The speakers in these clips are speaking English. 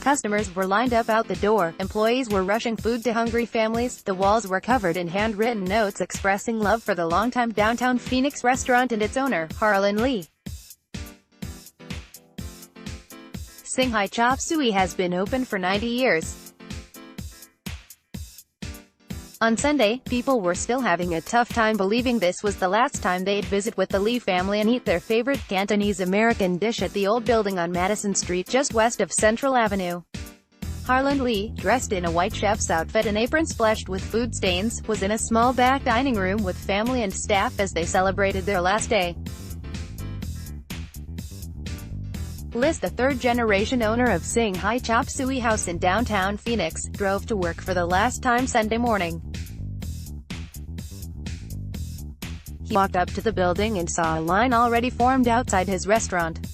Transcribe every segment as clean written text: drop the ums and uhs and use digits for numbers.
Customers were lined up out the door, employees were rushing food to hungry families, the walls were covered in handwritten notes expressing love for the longtime downtown Phoenix restaurant and its owner, Harlan Lee. Sing High Chop Suey has been open for 90 years. On Sunday, people were still having a tough time believing this was the last time they'd visit with the Lee family and eat their favorite Cantonese-American dish at the old building on Madison Street just west of Central Avenue. Harlan Lee, dressed in a white chef's outfit and apron splashed with food stains, was in a small back dining room with family and staff as they celebrated their last day. Liz, the third-generation owner of Sing High Chop Suey House in downtown Phoenix, drove to work for the last time Sunday morning. He walked up to the building and saw a line already formed outside his restaurant.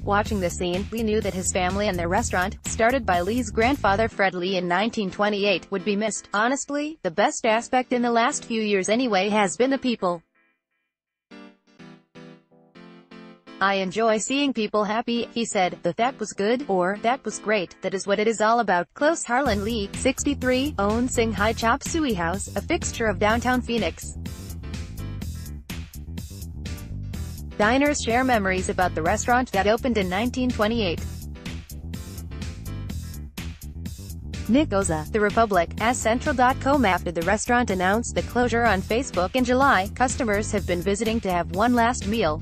Watching the scene, Lee knew that his family and their restaurant, started by Lee's grandfather Fred Lee in 1928, would be missed. Honestly, the best aspect in the last few years anyway has been the people. I enjoy seeing people happy, he said. That was good, or that was great, that is what it is all about. Close. Harlan Lee, 63, owns Sing High Chop Suey House, a fixture of downtown Phoenix. Diners share memories about the restaurant that opened in 1928. Nick Oza, The Republic, as Central.com after the restaurant announced the closure on Facebook in July, customers have been visiting to have one last meal.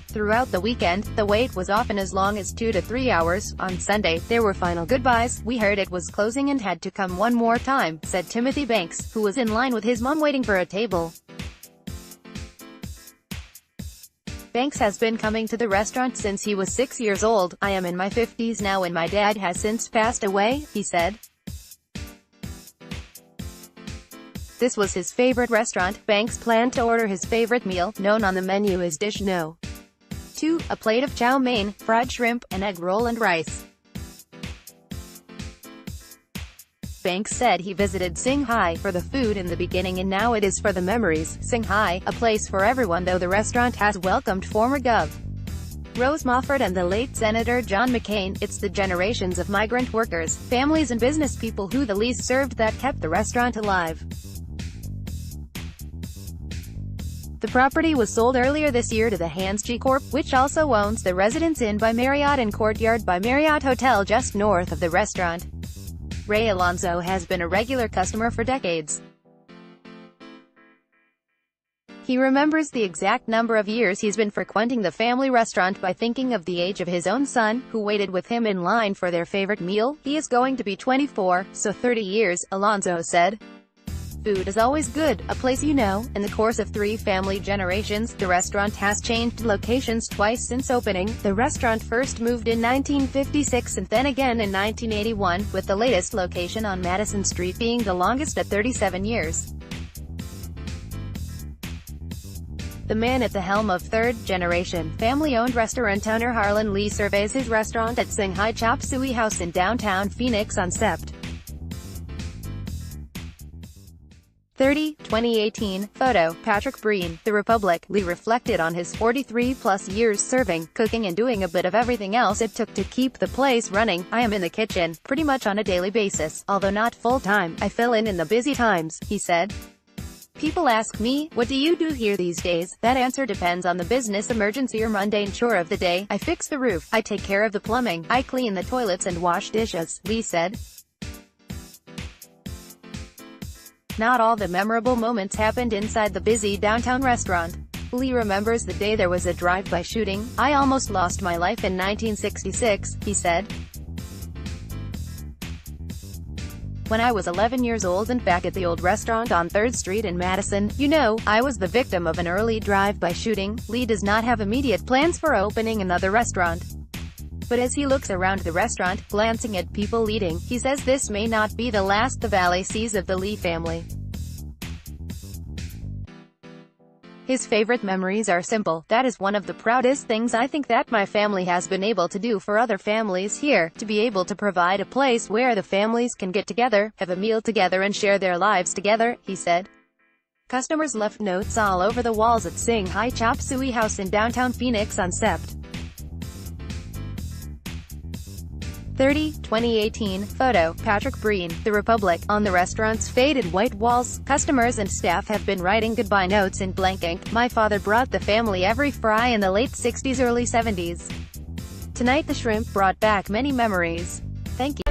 Throughout the weekend, the wait was often as long as 2 to 3 hours. On Sunday, there were final goodbyes. We heard it was closing and had to come one more time, said Timothy Banks, who was in line with his mom waiting for a table. Banks has been coming to the restaurant since he was 6 years old. I am in my 50s now and my dad has since passed away, he said. This was his favorite restaurant. Banks planned to order his favorite meal, known on the menu as Dish No. 2, a plate of chow mein, fried shrimp, an egg roll and rice. Banks said he visited Sing High for the food in the beginning and now it is for the memories. Sing High, a place for everyone, though the restaurant has welcomed former Gov. Rose Mofford and the late Senator John McCain. It's the generations of migrant workers, families and business people who the Lees served that kept the restaurant alive. The property was sold earlier this year to the Hans G Corp, which also owns the Residence Inn by Marriott and Courtyard by Marriott Hotel just north of the restaurant. Ray Alonso has been a regular customer for decades. He remembers the exact number of years he's been frequenting the family restaurant by thinking of the age of his own son, who waited with him in line for their favorite meal. He is going to be 24, so 30 years, Alonso said. Food is always good, a place you know. In the course of 3 family generations, the restaurant has changed locations twice since opening. The restaurant first moved in 1956 and then again in 1981, with the latest location on Madison Street being the longest at 37 years. The man at the helm of third-generation, family-owned restaurant owner Harlan Lee surveys his restaurant at Sing High Chop Suey House in downtown Phoenix on Sept. 30, 2018. Photo, Patrick Breen, The Republic. Lee reflected on his 43-plus years serving, cooking and doing a bit of everything else it took to keep the place running. I am in the kitchen, pretty much on a daily basis, although not full-time. I fill in the busy times, he said. People ask me, what do you do here these days? That answer depends on the business emergency or mundane chore of the day. I fix the roof, I take care of the plumbing, I clean the toilets and wash dishes, Lee said. Not all the memorable moments happened inside the busy downtown restaurant. Lee remembers the day there was a drive-by shooting. I almost lost my life in 1966, he said. When I was 11 years old and back at the old restaurant on 3rd Street in Madison, you know, I was the victim of an early drive-by shooting. Lee does not have immediate plans for opening another restaurant. But as he looks around the restaurant, glancing at people eating, he says this may not be the last the valley sees of the Lee family. His favorite memories are simple. That is one of the proudest things I think that my family has been able to do for other families here, to be able to provide a place where the families can get together, have a meal together and share their lives together, he said. Customers left notes all over the walls at Sing High Chop Suey House in downtown Phoenix on Sept. 30, 2018. Photo, Patrick Breen, The Republic. On the restaurant's faded white walls, customers and staff have been writing goodbye notes in blank ink. My father brought the family every fry in the late 60s, early 70s. Tonight the shrimp brought back many memories. Thank you.